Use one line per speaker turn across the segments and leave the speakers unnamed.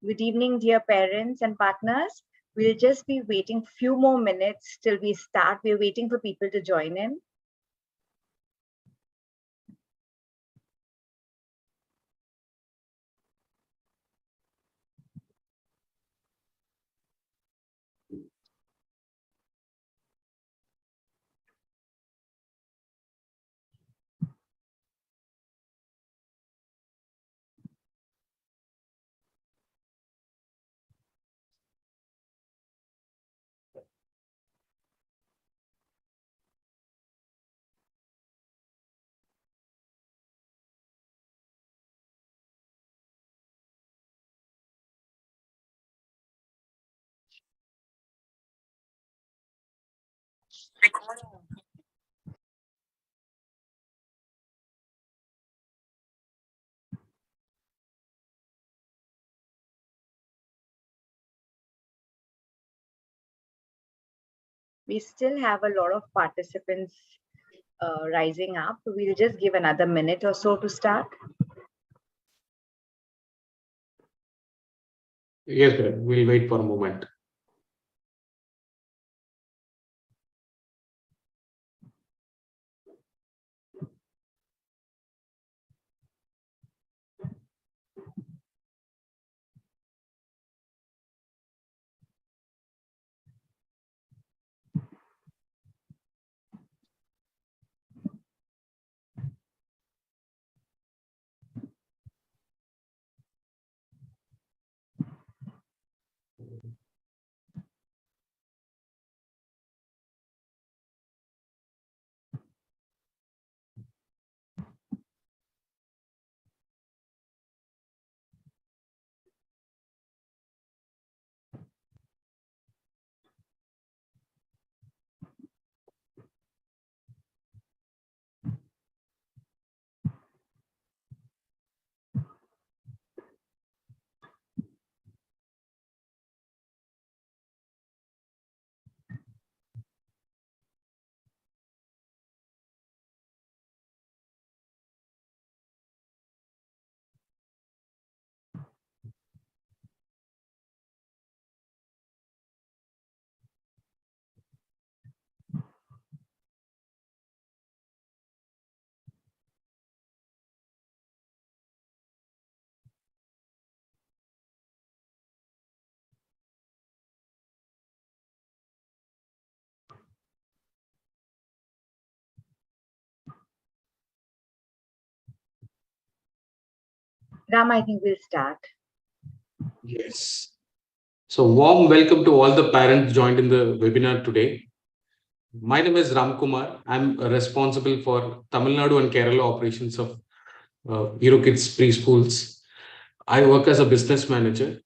Good evening, dear parents and partners. We'll just be waiting a few more minutes till we start. We're waiting for people to join in. We still have a lot of participants rising up. We'll just give another minute or so to start.
Yes, sir. We'll wait for a moment.
Ram, I think we'll start.
Yes. So, warm welcome to all the parents joined in the webinar today. My name is Ram Kumar. I'm responsible for Tamil Nadu and Kerala operations of EuroKids preschools. I work as a business manager.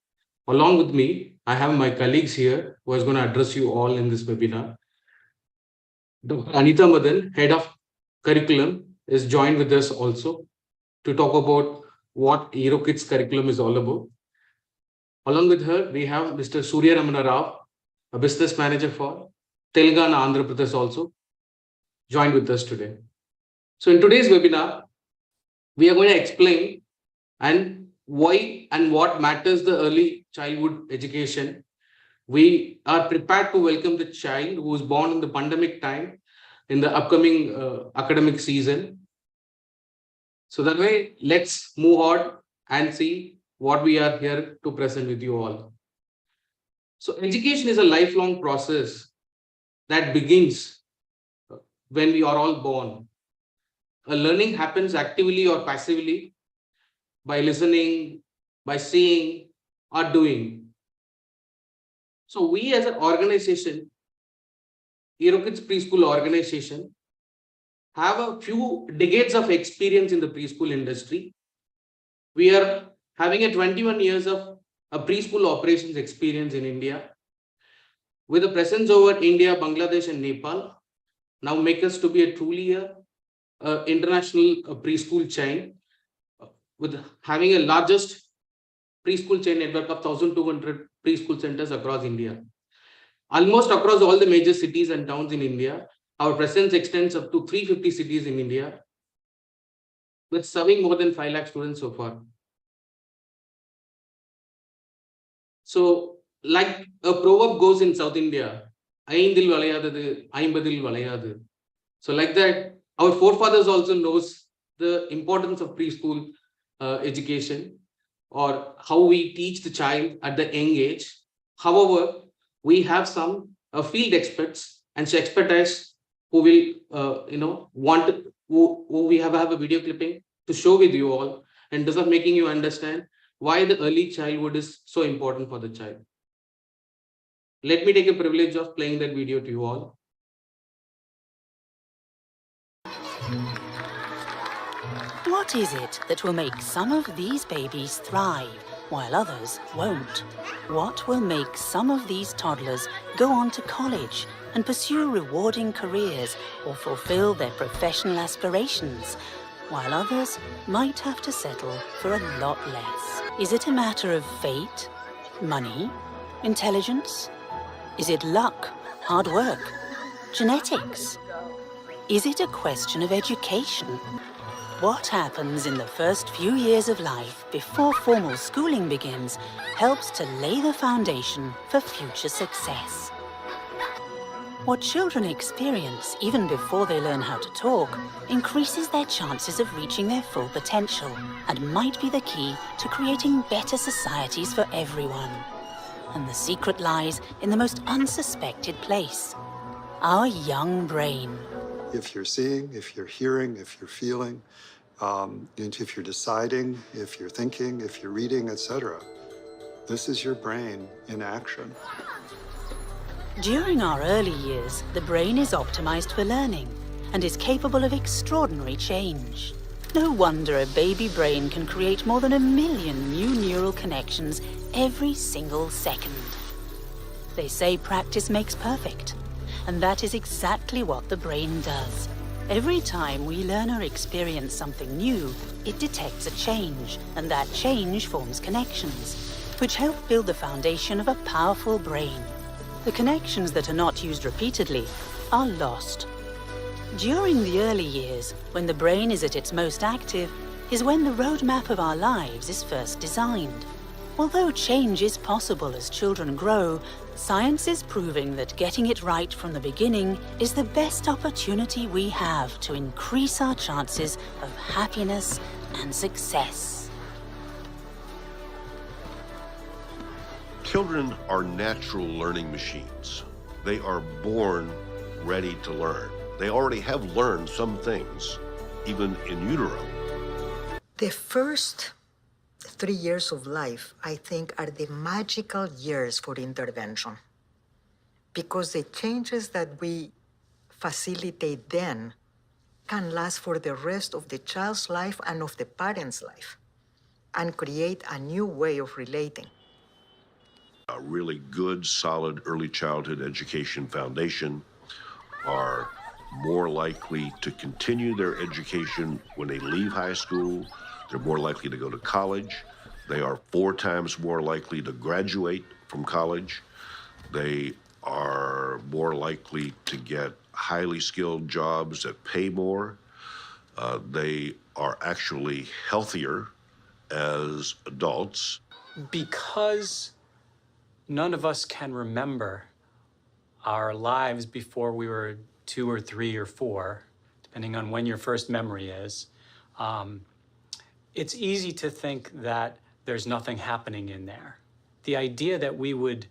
Along with me, I have my colleagues here who is going to address you all in this webinar. Dr. Anita Madan, Head of Curriculum, is joined with us also to talk about what EuroKids curriculum is all about. Along with her, we have Mr. Surya Ramana Rao, a business manager for Telangana, Andhra Pradesh, also joined with us today. So, in today's webinar, we are going to explain and why and what matters the early childhood education. We are prepared to welcome the child who was born in the pandemic time in the upcoming academic season. So that way, let's move on and see what we are here to present with you all. So education is a lifelong process that begins when we are all born. A learning happens actively or passively by listening, by seeing, or doing. So we as an organization, EuroKids Preschool Organization, have a few decades of experience in the preschool industry. We are having a 21 years of a preschool operations experience in India with a presence over India, Bangladesh, and Nepal. Now make us to be a truly international preschool chain with having a largest preschool chain network of 1,200 preschool centers across India. Almost across all the major cities and towns in India, our presence extends up to 350 cities in India, with serving more than 5 lakh students so far. So like a proverb goes in South India, ஐந்தில் வளையாதது ஐம்பதில் வளையாது. So like that, our forefathers also knows the importance of preschool education, or how we teach the child at the young age. However, we have some field experts and expertise who will who we have a video clipping to show with you all, and thus are making you understand why the early childhood is so important for the child. Let me take a privilege of playing that video to you all.
What is it that will make some of these babies thrive while others won't? What will make some of these toddlers go on to college and pursue rewarding careers or fulfill their professional aspirations, while others might have to settle for a lot less? Is it a matter of fate, money, intelligence? Is it luck, hard work, genetics? Is it a question of education? What happens in the first few years of life before formal schooling begins helps to lay the foundation for future success. What children experience even before they learn how to talk increases their chances of reaching their full potential and might be the key to creating better societies for everyone. And the secret lies in the most unsuspected place, our young brain.
If you're seeing, if you're hearing, if you're feeling, if you're deciding, if you're thinking, if you're reading, etc., this is your brain in action.
During our early years, the brain is optimized for learning and is capable of extraordinary change. No wonder a baby brain can create more than 1 million new neural connections every single second. They say practice makes perfect, and that is exactly what the brain does. Every time we learn or experience something new, it detects a change, and that change forms connections, which help build the foundation of a powerful brain. The connections that are not used repeatedly are lost. During the early years, when the brain is at its most active, is when the roadmap of our lives is first designed. Although change is possible as children grow, science is proving that getting it right from the beginning is the best opportunity we have to increase our chances of happiness and success.
Children are natural learning machines. They are born ready to learn. They already have learned some things, even in utero.
The first 3 years of life, I think, are the magical years for intervention, because the changes that we facilitate then can last for the rest of the child's life and of the parent's life and create a new way of relating.
A really good, solid early childhood education foundation are more likely to continue their education when they leave high school. They're more likely to go to college. They are 4 times more likely to graduate from college. They are more likely to get highly skilled jobs that pay more. They are actually healthier as adults.
Because none of us can remember our lives before we were 2 or 3 or 4, depending on when your first memory is, it's easy to think that there's nothing happening in there. The idea that we would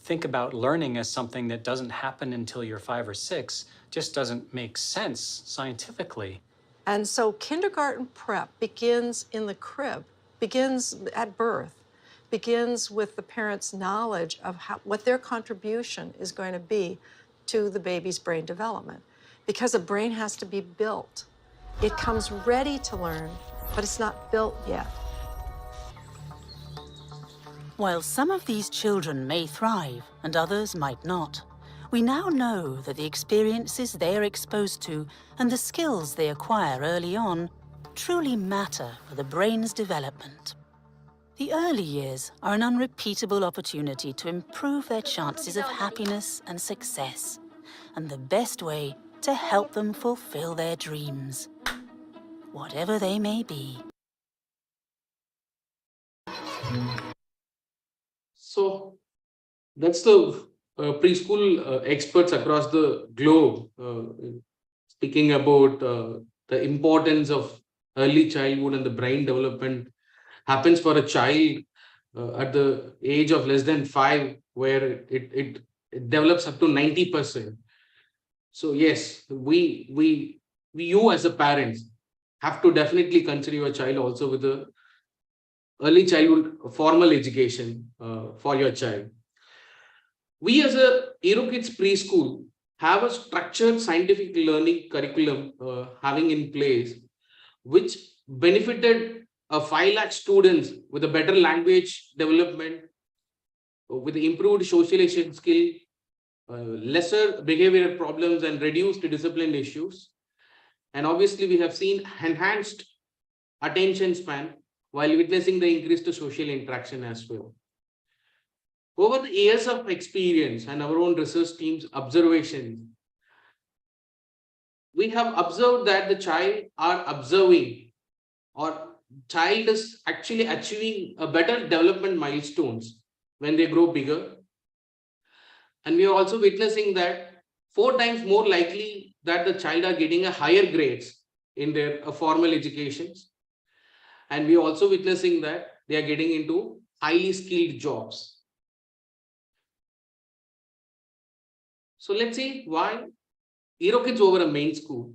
think about learning as something that doesn't happen until you're 5 or 6 just doesn't make sense scientifically.
And so kindergarten prep begins in the crib, begins at birth, begins with the parents' knowledge of what their contribution is going to be to the baby's brain development. Because a brain has to be built. It comes ready to learn, but it's not built yet.
While some of these children may thrive and others might not, we now know that the experiences they are exposed to and the skills they acquire early on truly matter for the brain's development. The early years are an unrepeatable opportunity to improve their chances of happiness and success, and the best way to help them fulfill their dreams, whatever they may be.
So that's the preschool experts across the globe speaking about the importance of early childhood and the brain development happens for a child at the age of less than 5, where it develops up to 90%. So yes, you as a parents have to definitely consider your child also with the early childhood formal education for your child. We as a Aero Kids preschool have a structured scientific learning curriculum having in place, which benefited 5 lakh students with a better language development, with improved socialization skill, lesser behavioral problems, and reduced discipline issues. And obviously, we have seen enhanced attention span while witnessing the increased social interaction as well. Over the years of experience and our own research team's observations, we have observed that the child are observing, or child is actually achieving a better development milestones when they grow bigger. And we are also witnessing that 4 times more likely that the child are getting a higher grades in their formal educations. And we are also witnessing that they are getting into highly skilled jobs. So let's see why Aero Kids over a main school.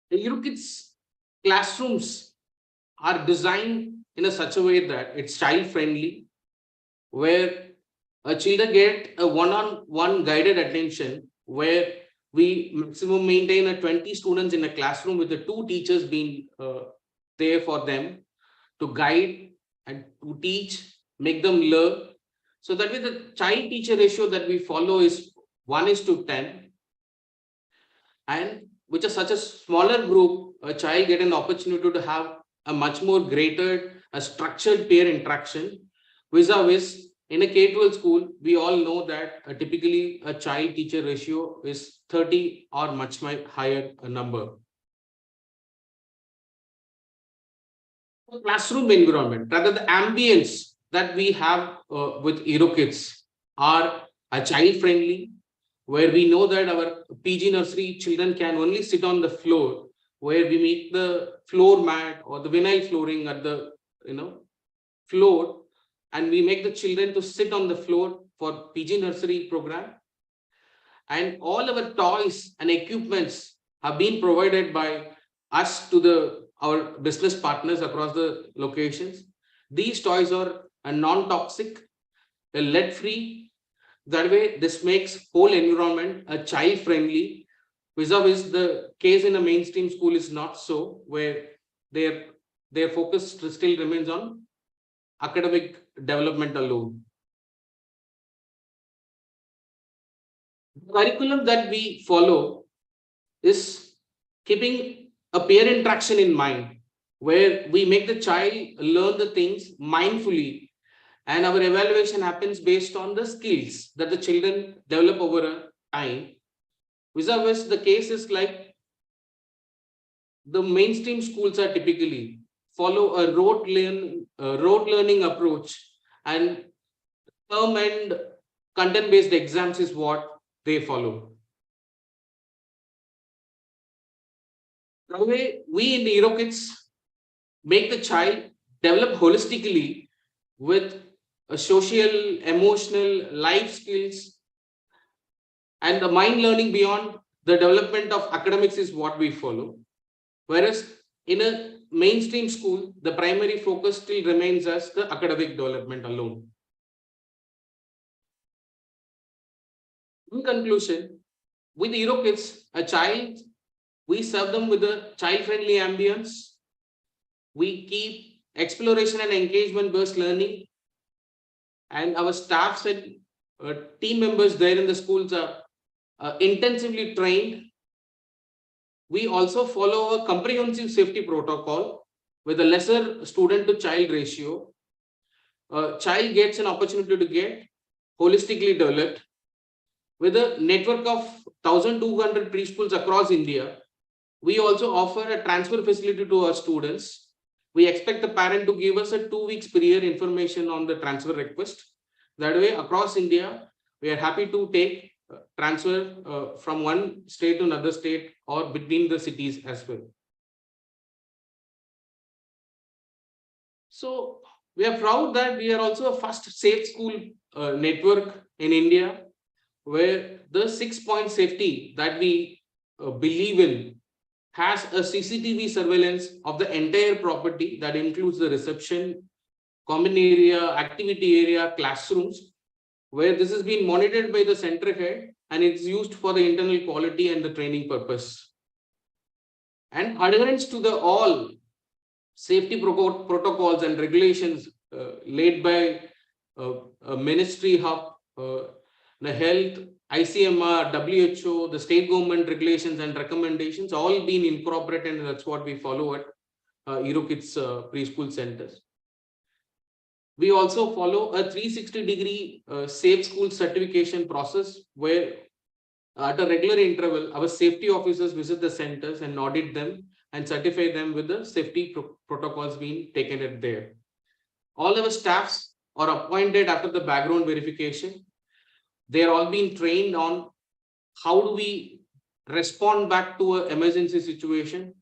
The Aero Kids classrooms are designed in such a way that it's child friendly, where children get a one-on-one guided attention, where we maximum maintain a 20 students in a classroom with the 2 teachers being there for them to guide and to teach, make them learn. So that way the child teacher ratio that we follow is 1:10. And with such a smaller group, a child get an opportunity to have a much more greater, a structured peer interaction. Vis-a-vis in a K-12 school, we all know that typically a child teacher ratio is 30 or much higher number. Classroom environment, rather the ambience that we have with Aero Kids are child friendly, where we know that our PG nursery children can only sit on the floor, where we make the floor mat or the vinyl flooring at the floor, and we make the children to sit on the floor for PG nursery program. And all our toys and equipments have been provided by us to our business partners across the locations. These toys are non-toxic, lead-free. That way, this makes whole environment a child-friendly. Vis-a-vis the case in a mainstream school is not so, where their focus still remains on academic development alone. The curriculum that we follow is keeping a peer interaction in mind, where we make the child learn the things mindfully, and our evaluation happens based on the skills that the children develop over a time. Vis-a-vis the case is like the mainstream schools are typically follow a rote learning approach, and term and content based exams is what they follow. The way we in the Aero Kids make the child develop holistically with a social, emotional, life skills, and the mind learning beyond the development of academics is what we follow. Whereas in a mainstream school, the primary focus still remains as the academic development alone. In conclusion, with Aero Kids, a child, we serve them with a child-friendly ambience. We keep exploration and engagement-based learning, and our staffs and team members there in the schools are intensively trained. We also follow a comprehensive safety protocol with a lesser student to child ratio. A child gets an opportunity to get holistically developed. With a network of 1,200 preschools across India, we also offer a transfer facility to our students, we expect the parent to give us a 2 weeks prior information on the transfer request. That way, across India, we are happy to take transfer from one state to another state or between the cities as well. So we are proud that we are also a first safe school network in India, where the 6-point safety that we believe in has a CCTV surveillance of the entire property that includes the reception, common area, activity area, classrooms, where this is being monitored by the center head and it's used for the internal quality and the training purpose. And adherence to the all safety protocols and regulations laid by a ministry hub, the health, ICMR, WHO, the state government regulations and recommendations, all been incorporated, and that's what we follow at EuroKids preschool centers. We also follow a 360-degree safe school certification process, where at a regular interval, our safety officers visit the centers and audit them and certify them with the safety protocols being taken at there. All our staffs are appointed after the background verification. They're all being trained on how do we respond back to an emergency situation.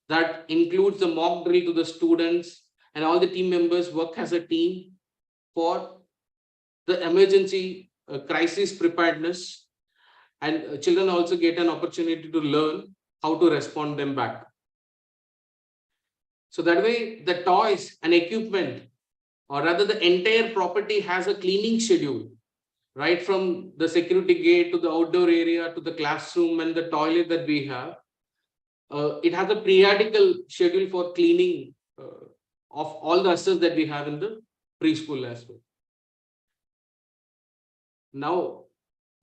That includes the mock drill to the students, and all the team members work as a team for the emergency crisis preparedness. And children also get an opportunity to learn how to respond them back. So that way, the toys and equipment, or rather the entire property, has a cleaning schedule, right from the security gate to the outdoor area to the classroom and the toilet that we have. It has a periodical schedule for cleaning of all the assets that we have in the preschool as well. Now,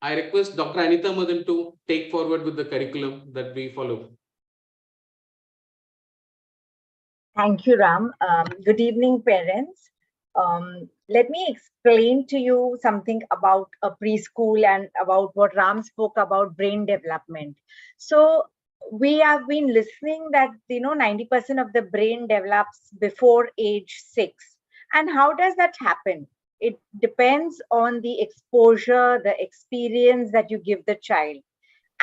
I request Dr. Anita Madan to take forward with the curriculum that we follow.
Thank you, Ram. Good evening, parents. Let me explain to you something about a preschool and about what Ram spoke about brain development. So we have been listening that 90% of the brain develops before age 6. And how does that happen? It depends on the exposure, the experience that you give the child.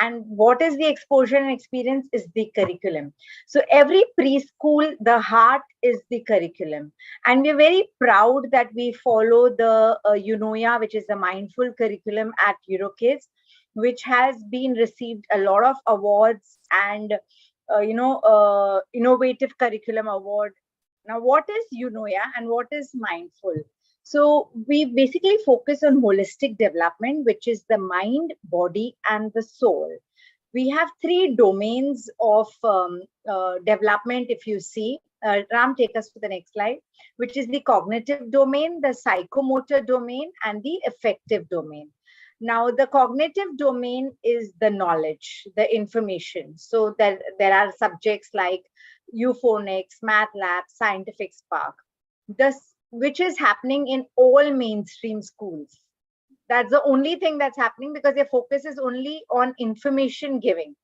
And what is the exposure and experience is the curriculum. So every preschool, the heart is the curriculum. And we're very proud that we follow the Eunoia, which is the mindful curriculum at EuroKids, which has been received a lot of awards and innovative curriculum award. Now, what is Eunoia and what is mindful? So we basically focus on holistic development, which is the mind, body, and the soul. We have 3 domains of development, if you see. Ram, take us to the next slide, which is the cognitive domain, the psychomotor domain, and the affective domain. Now, the cognitive domain is the knowledge, the information. So there are subjects like Euphonics, MATLAB, Scientific Spark, which is happening in all mainstream schools. That's the only thing that's happening because their focus is only on information giving.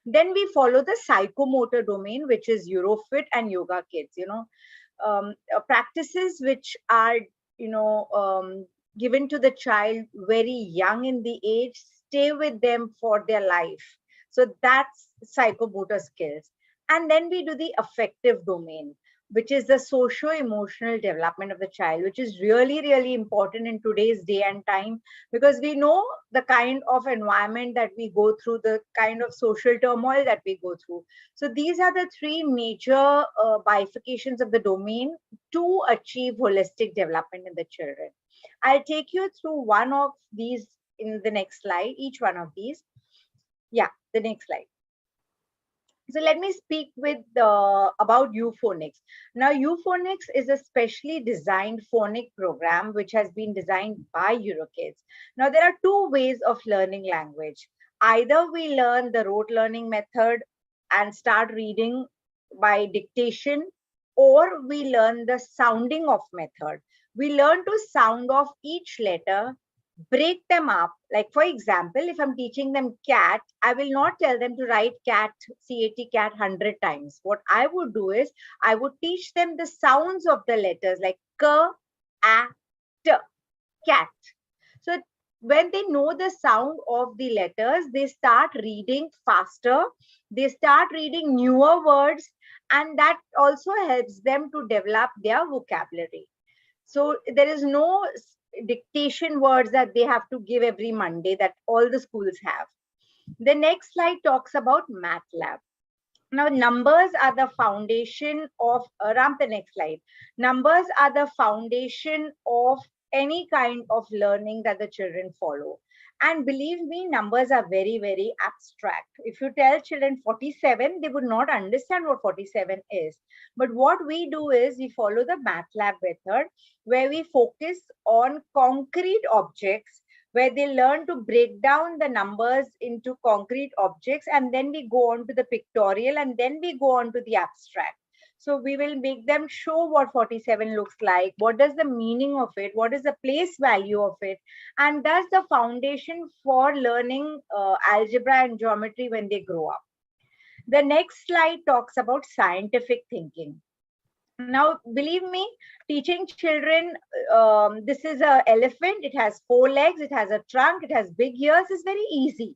Then we follow the psychomotor domain, which is Eurofit and Yoga Kids, practices which are, given to the child very young in the age, stay with them for their life. So that's psychomotor skills. And then we do the affective domain, which is the socio-emotional development of the child, which is really, really important in today's day and time, because we know the kind of environment that we go through, the kind of social turmoil that we go through. So these are the 3 major bifurcations of the domain to achieve holistic development in the children. I'll take you through one of these in the next slide, each one of these. Yeah, the next slide. So let me speak with about Euphonics. Now, Euphonics is a specially designed phonic program which has been designed by EuroKids. Now, there are 2 ways of learning language. Either we learn the rote learning method and start reading by dictation, or we learn the sounding off method. We learn to sound off each letter break them up. Like, for example, if I'm teaching them cat, I will not tell them to write cat, C-A-T, cat 100 times. What I would do is I would teach them the sounds of the letters like k, a, t, cat. So when they know the sound of the letters, they start reading faster, they start reading newer words, and that also helps them to develop their vocabulary. So there is no dictation words that they have to give every Monday that all the schools have. The next slide talks about MATLAB. Now, numbers are the foundation of, Ram, the next slide. Numbers are the foundation of any kind of learning that the children follow. And believe me, numbers are very, very abstract. If you tell children 47, they would not understand what 47 is. But what we do is we follow the MATLAB method, where we focus on concrete objects, where they learn to break down the numbers into concrete objects, and then we go on to the pictorial, and then we go on to the abstract. So we will make them show what 47 looks like, what does the meaning of it, what is the place value of it, and that's the foundation for learning algebra and geometry when they grow up. The next slide talks about scientific thinking. Now, believe me, teaching children, this is an elephant, it has 4 legs, it has a trunk, it has big ears, is very easy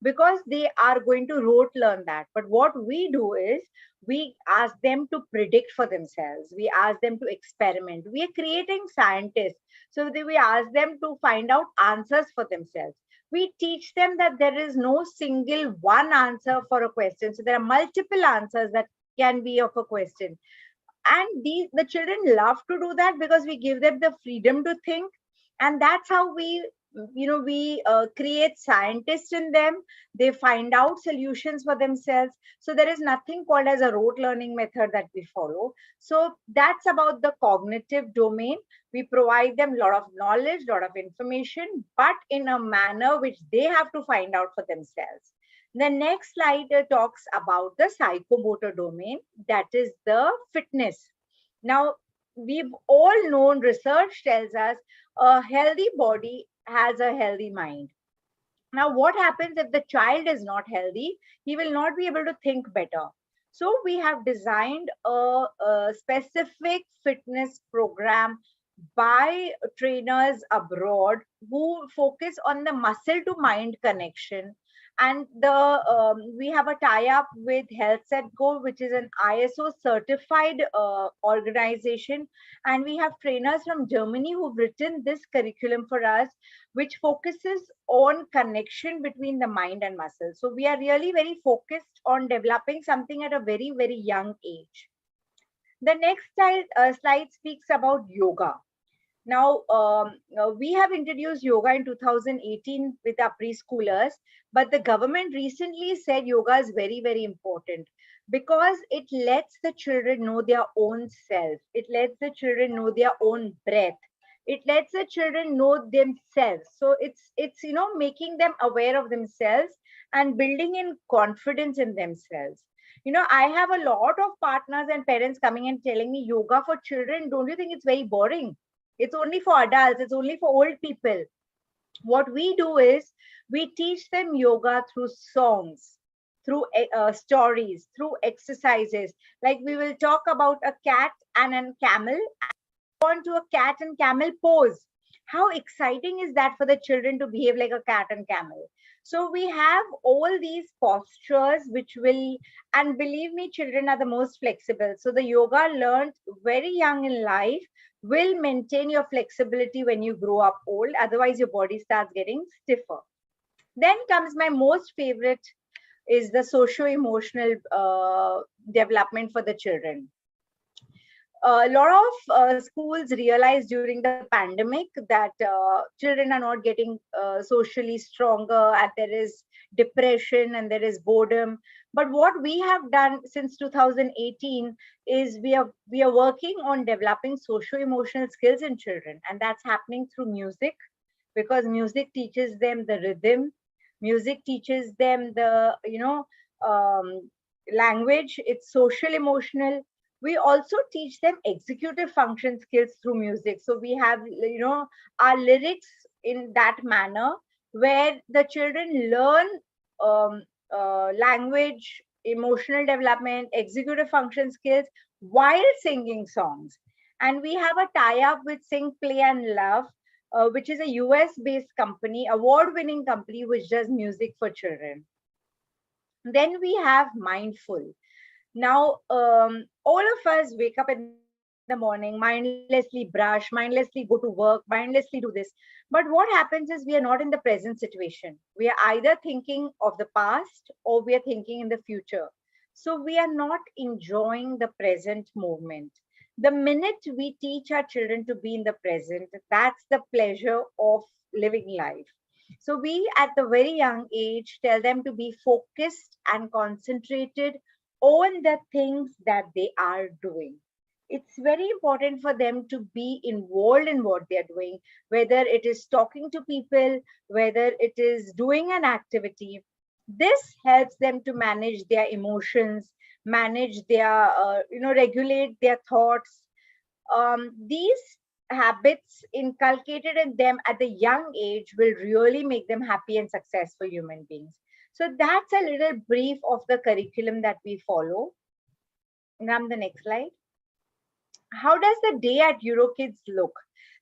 because they are going to rote learn that. But what we do is we ask them to predict for themselves. We ask them to experiment. We are creating scientists. So we ask them to find out answers for themselves. We teach them that there is no single one answer for a question. So there are multiple answers that can be of a question. And the children love to do that because we give them the freedom to think, and that's how we create scientists in them. They find out solutions for themselves. So there is nothing called as a rote learning method that we follow. So that's about the cognitive domain. We provide them a lot of knowledge, a lot of information, but in a manner which they have to find out for themselves. The next slide talks about the psychomotor domain, that is the fitness. Now, we've all known, research tells us a healthy body has a healthy mind. Now, what happens if the child is not healthy? He will not be able to think better. So we have designed a specific fitness program by trainers abroad who focus on the muscle to mind connection. And we have a tie-up with HealthSetGo, which is an ISO certified organization. And we have trainers from Germany who've written this curriculum for us, which focuses on connection between the mind and muscle. So we are really very focused on developing something at a very, very young age. The next slide speaks about yoga. Now, we have introduced yoga in 2018 with our preschoolers, but the government recently said yoga is very, very important because it lets the children know their own self. It lets the children know their own breath. It lets the children know themselves. So it's making them aware of themselves and building in confidence in themselves. I have a lot of partners and parents coming and telling me yoga for children, don't you think it's very boring? It's only for adults. It's only for old people. What we do is we teach them yoga through songs, through stories, through exercises. Like we will talk about a cat and a camel, onto a cat and camel pose. How exciting is that for the children to behave like a cat and camel? So we have all these postures which will, and believe me, children are the most flexible. So the yoga learned very young in life will maintain your flexibility when you grow up old. Otherwise, your body starts getting stiffer. Then comes my most favorite is the socio-emotional development for the children. A lot of schools realized during the pandemic that children are not getting socially stronger, and there is depression and there is boredom. But what we have done since 2018 is we are working on developing socio-emotional skills in children, and that's happening through music, because music teaches them the rhythm. Music teaches them the language. It's social emotional. We also teach them executive function skills through music. So we have, our lyrics in that manner, where the children learn um, language, emotional development, executive function skills while singing songs. And we have a tie-up with Sing, Play and Love, which is a US-based company, award-winning company, which does music for children. Then we have Mindful. Now, all of us wake up in the morning, mindlessly brush, mindlessly go to work, mindlessly do this. But what happens is we are not in the present situation. We are either thinking of the past or we are thinking in the future. So we are not enjoying the present moment. The minute we teach our children to be in the present, that's the pleasure of living life. So we, at the very young age, tell them to be focused and concentrated on the things that they are doing. It's very important for them to be involved in what they're doing, whether it is talking to people, whether it is doing an activity. This helps them to manage their emotions, manage their, regulate their thoughts. These habits inculcated in them at the young age will really make them happy and successful human beings. So that's a little brief of the curriculum that we follow. Now, the next slide. How does the day at EuroKids look?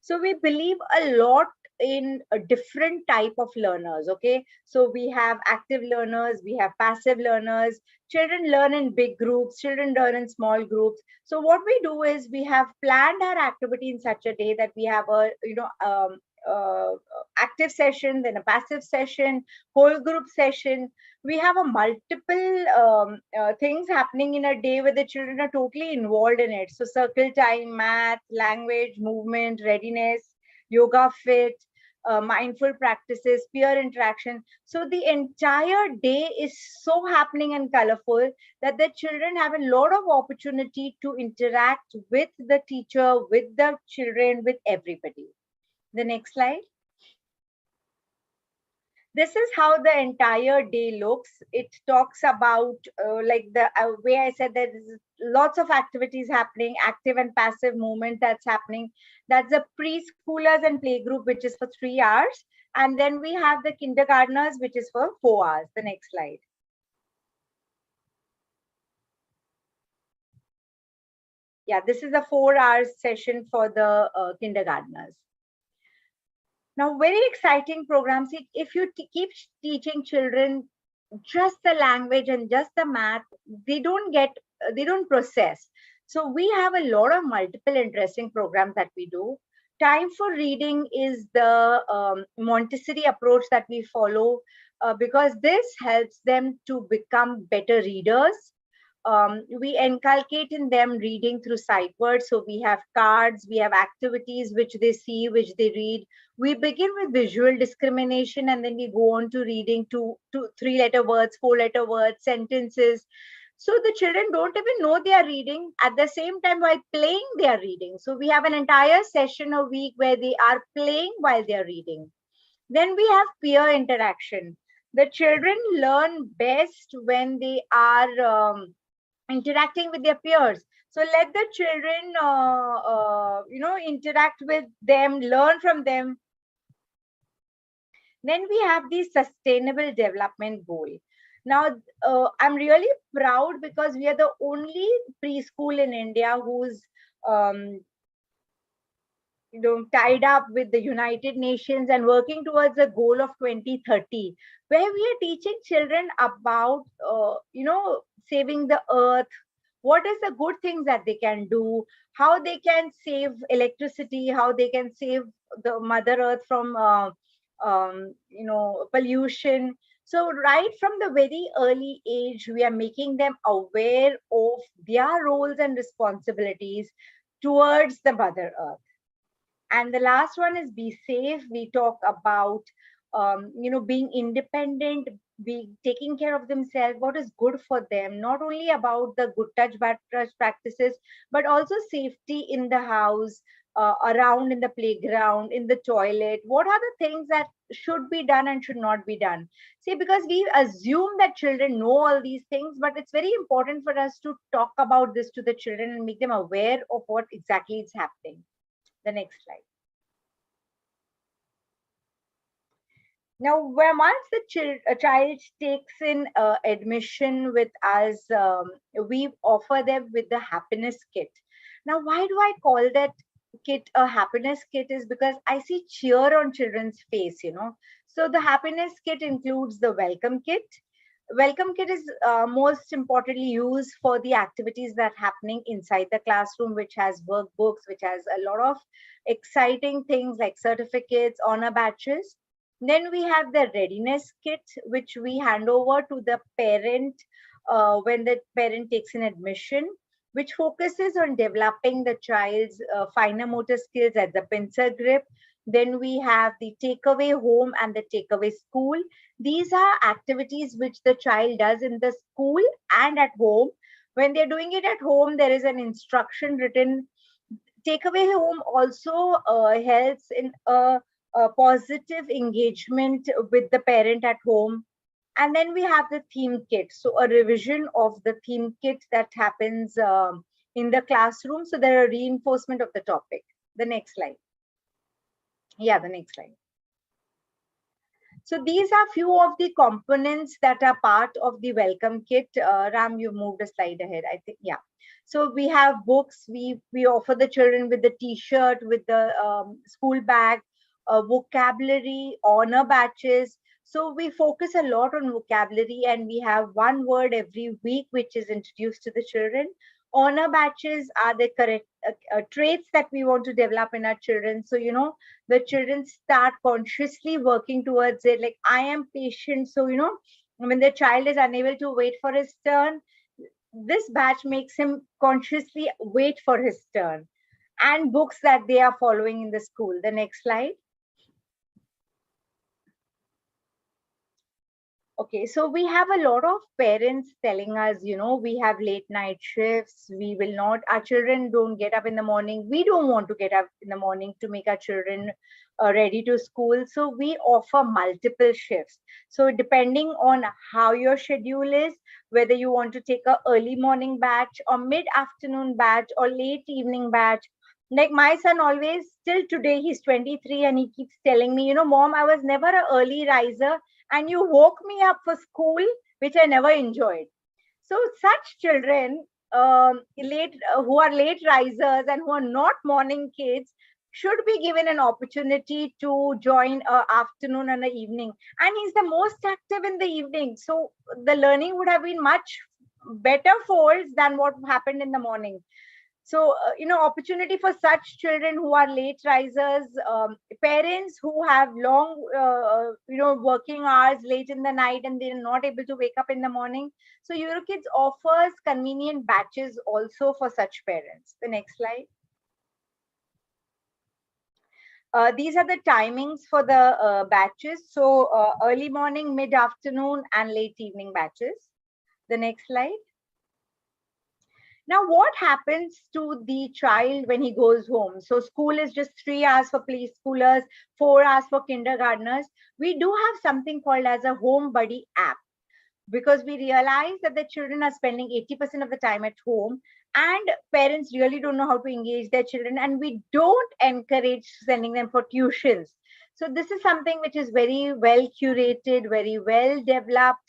So we believe a lot in a different type of learners. Okay, so we have active learners, we have passive learners. Children learn in big groups, children learn in small groups. So what we do is we have planned our activity in such a day that we have a active session, then a passive session, whole group session. We have a multiple things happening in a day where the children are totally involved in it. So circle time, math, language, movement, readiness, yoga fit, mindful practices, peer interaction. So the entire day is so happening and colorful that the children have a lot of opportunity to interact with the teacher, with the children, with everybody. The next slide. This is how the entire day looks. It talks about like the way I said that there's lots of activities happening, active and passive movement that's happening. That's the preschoolers and playgroup, which is for 3 hours. And then we have the kindergartners, which is for 4 hours. The next slide. Yeah, this is a 4 hours session for the kindergartners. Now, very exciting programs. If you keep teaching children just the language and just the math, they don't process. So we have a lot of multiple interesting programs that we do. Time for reading is the Montessori approach that we follow because this helps them to become better readers. We inculcate in them reading through sight words. So we have cards, we have activities which they see, which they read. We begin with visual discrimination and then we go on to reading to 3-letter words, 4-letter words, sentences. So the children don't even know they are reading. At the same time, while playing, they are reading. So we have an entire session a week where they are playing while they are reading. Then we have peer interaction. The children learn best when they are interacting with their peers. So let the children, interact with them, learn from them. Then we have the sustainable development goal. Now, I'm really proud because we are the only preschool in India who's tied up with the United Nations and working towards a goal of 2030, where we are teaching children about, saving the earth, what is the good things that they can do, how they can save electricity, how they can save the Mother Earth from, pollution. So right from the very early age, we are making them aware of their roles and responsibilities towards the Mother Earth. And the last one is be safe. We talk about, being independent, taking care of themselves, what is good for them, not only about the good touch, bad touch practices, but also safety in the house, around in the playground, in the toilet? What are the things that should be done and should not be done? See, because we assume that children know all these things, but it's very important for us to talk about this to the children and make them aware of what exactly is happening. The next slide. Now, once a child takes in admission with us, we offer them with the happiness kit. Now, why do I call that kit a happiness kit? Is because I see cheer on children's face, So the happiness kit includes the welcome kit. Welcome kit is most importantly used for the activities that are happening inside the classroom, which has workbooks, which has a lot of exciting things like certificates, honor badges. Then we have the readiness kit, which we hand over to the parent when the parent takes an admission, which focuses on developing the child's finer motor skills at the pincer grip. Then we have the takeaway home and the takeaway school. These are activities which the child does in the school and at home. When they're doing it at home, there is an instruction written. Takeaway home also helps in a positive engagement with the parent at home. And then we have the theme kit. So a revision of the theme kit that happens in the classroom. So there are reinforcement of the topic. The next slide. Yeah, the next slide. So these are few of the components that are part of the welcome kit. Ram, you moved a slide ahead, I think. Yeah. So we have books. We offer the children with the T-shirt, with the school bag, vocabulary, honor badges. So we focus a lot on vocabulary, and we have one word every week which is introduced to the children. Honor badges are the correct traits that we want to develop in our children. So, the children start consciously working towards it. Like, I am patient. So, when the child is unable to wait for his turn, this badge makes him consciously wait for his turn. And books that they are following in the school. The next slide. Okay, so we have a lot of parents telling us, we have late night shifts. We will not, our children don't get up in the morning. We don't want to get up in the morning to make our children ready to school. So we offer multiple shifts. So depending on how your schedule is, whether you want to take an early morning batch or mid-afternoon batch or late evening batch. Like my son always, till today, he's 23 and he keeps telling me, Mom, I was never an early riser. And you woke me up for school, which I never enjoyed. So such children who are late risers and who are not morning kids should be given an opportunity to join afternoon and the evening. And he's the most active in the evening. So the learning would have been much better folds than what happened in the morning. So, opportunity for such children who are late risers, parents who have long, working hours late in the night and they're not able to wake up in the morning. So Eurokids offers convenient batches also for such parents. The next slide. These are the timings for the batches. So early morning, mid-afternoon and late evening batches. The next slide. Now, what happens to the child when he goes home? So school is just 3 hours for preschoolers, 4 hours for kindergartners. We do have something called as a home buddy app, because we realize that the children are spending 80% of the time at home and parents really don't know how to engage their children, and we don't encourage sending them for tuitions. So this is something which is very well curated, very well developed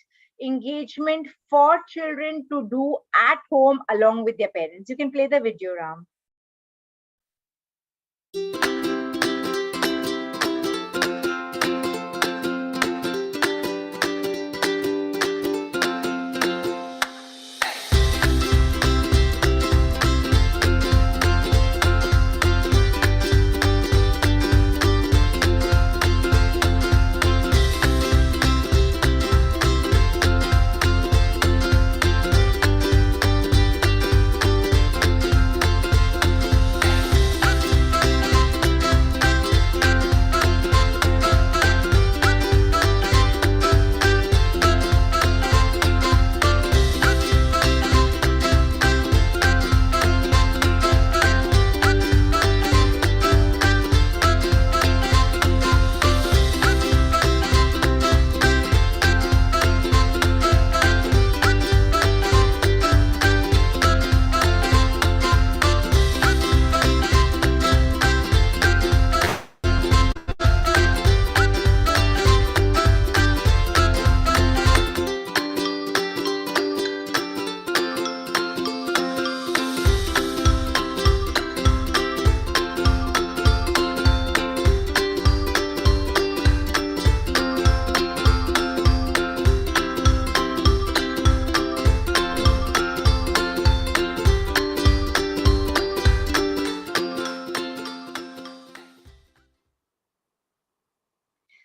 engagement for children to do at home along with their parents. You can play the video, Ram.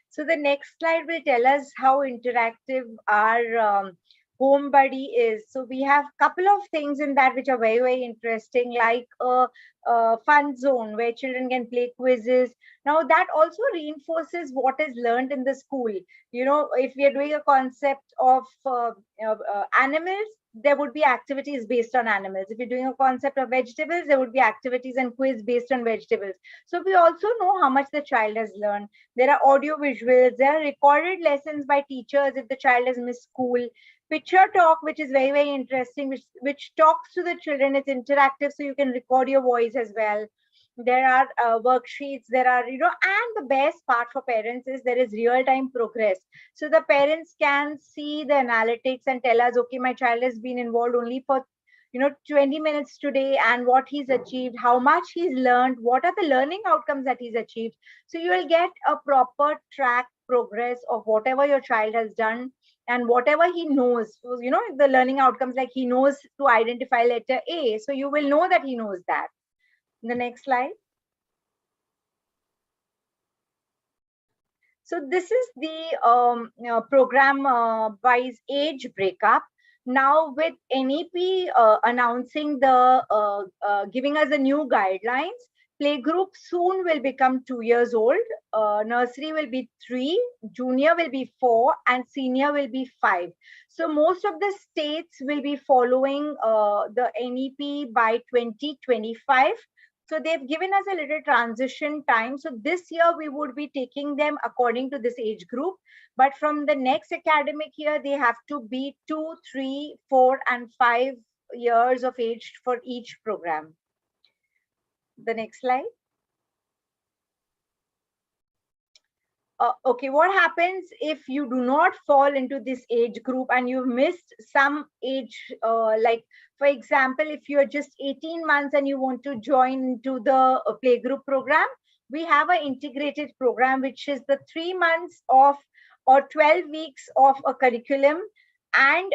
So the next slide will tell us how interactive our home buddy is. So we have a couple of things in that which are very, very interesting, like a fun zone where children can play quizzes. Now that also reinforces what is learned in the school. You know, if we are doing a concept of animals, there would be activities based on animals. If you're doing a concept of vegetables, there would be activities and quiz based on vegetables. So we also know how much the child has learned. There are audio visuals, there are recorded lessons by teachers if the child has missed school. Picture talk, which is very, very interesting, which talks to the children. It's interactive, so you can record your voice as well. There are worksheets, there are, and the best part for parents is there is real-time progress. So the parents can see the analytics and tell us, okay, my child has been involved only for 20 minutes today, and what he's achieved, how much he's learned, what are the learning outcomes that he's achieved. So you will get a proper track progress of whatever your child has done and whatever he knows. So, the learning outcomes, like he knows to identify letter A, so you will know that he knows that. The next slide. So this is the program wise age breakup. Now with NEP announcing giving us the new guidelines, playgroup soon will become 2 years old, nursery will be 3, junior will be 4, and senior will be 5. So most of the states will be following the NEP by 2025. So they've given us a little transition time. So this year we would be taking them according to this age group. But from the next academic year, they have to be 2, 3, 4, and 5 years of age for each program. The next slide. Okay, what happens if you do not fall into this age group and you've missed some age, like for example, if you're just 18 months and you want to join into the playgroup program, we have an integrated program, which is the 3 months of or 12 weeks of a curriculum and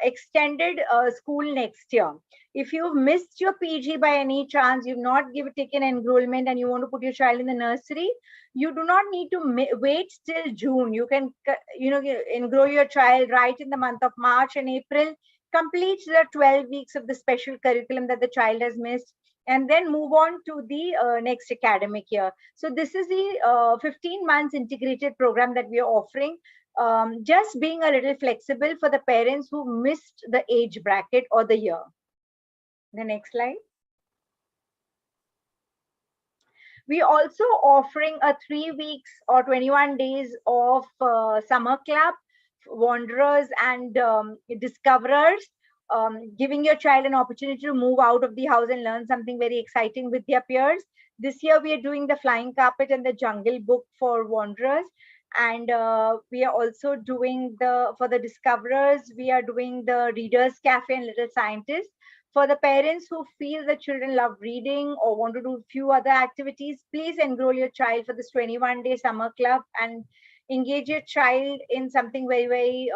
extended school next year. If you've missed your PG by any chance, you've not taken enrollment and you want to put your child in the nursery, you do not need to wait till June. You can enroll your child right in the month of March and April, complete the 12 weeks of the special curriculum that the child has missed, and then move on to the next academic year. So this is the 15 months integrated program that we are offering, just being a little flexible for the parents who missed the age bracket or the year. The next slide. We also offering a 3 weeks or 21 days of summer club, wanderers and discoverers, giving your child an opportunity to move out of the house and learn something very exciting with their peers. This year we are doing the flying carpet and the jungle book for wanderers. And we are also doing for the discoverers, we are doing the readers cafe and little scientists. For the parents who feel the children love reading or want to do a few other activities, please enroll your child for this 21-day summer club and engage your child in something very, very,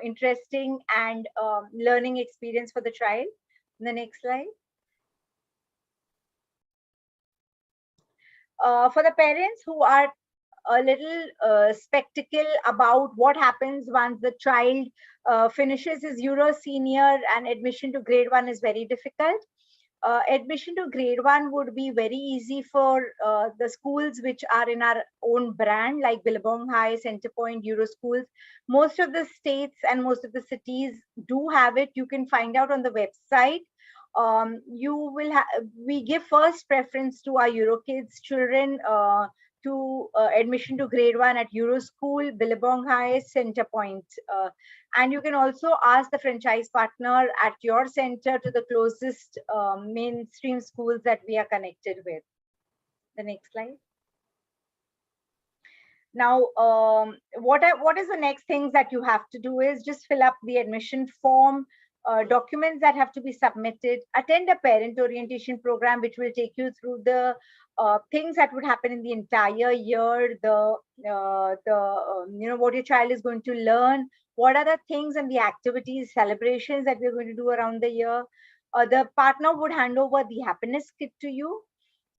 interesting and learning experience for the child. The next slide. For the parents who are a little spectacle about what happens once the child finishes his Euro Senior and admission to grade 1 is very difficult. Admission to grade 1 would be very easy for the schools which are in our own brand, like Billabong High, Centerpoint, Euro Schools. Most of the states and most of the cities do have it. You can find out on the website. We give first preference to our EuroKids children to admission to grade 1 at Euro School, Billabong High, Centerpoint. And you can also ask the franchise partner at your center to the closest mainstream schools that we are connected with. The next slide. Now, what is the next things that you have to do is just fill up the admission form, documents that have to be submitted, attend a parent orientation program, which will take you through the things that would happen in the entire year, what your child is going to learn, what are the things and the activities, celebrations that we're going to do around the year. The partner would hand over the happiness kit to you.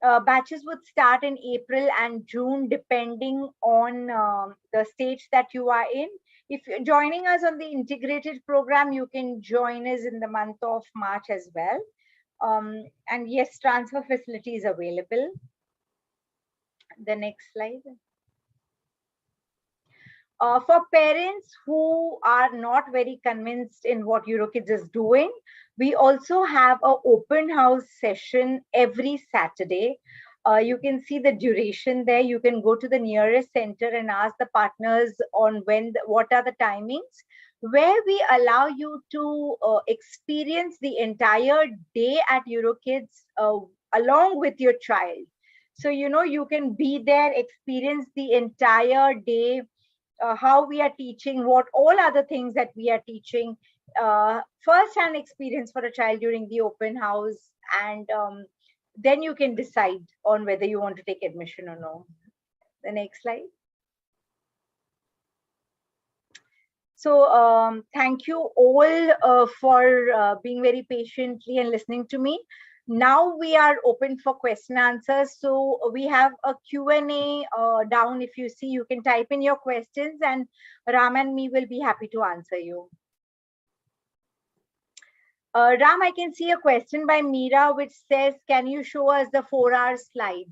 Batches would start in April and June, depending on the stage that you are in. If you're joining us on the integrated program, you can join us in the month of March as well. And yes, transfer facility is available. The next slide. For parents who are not very convinced in what EuroKids is doing, we also have an open house session every Saturday. You can see the duration there. You can go to the nearest center and ask the partners on what are the timings, where we allow you to experience the entire day at EuroKids along with your child. So, you can be there, experience the entire day, how we are teaching, what all other things that we are teaching, first-hand experience for a child during the open house, and then you can decide on whether you want to take admission or no. The next slide. So thank you all for being very patiently and listening to me. Now we are open for question answers. So we have a Q&A down. If you see, you can type in your questions and Ram and me will be happy to answer you. Ram, I can see a question by Meera which says, can you show us the 4-hour slide?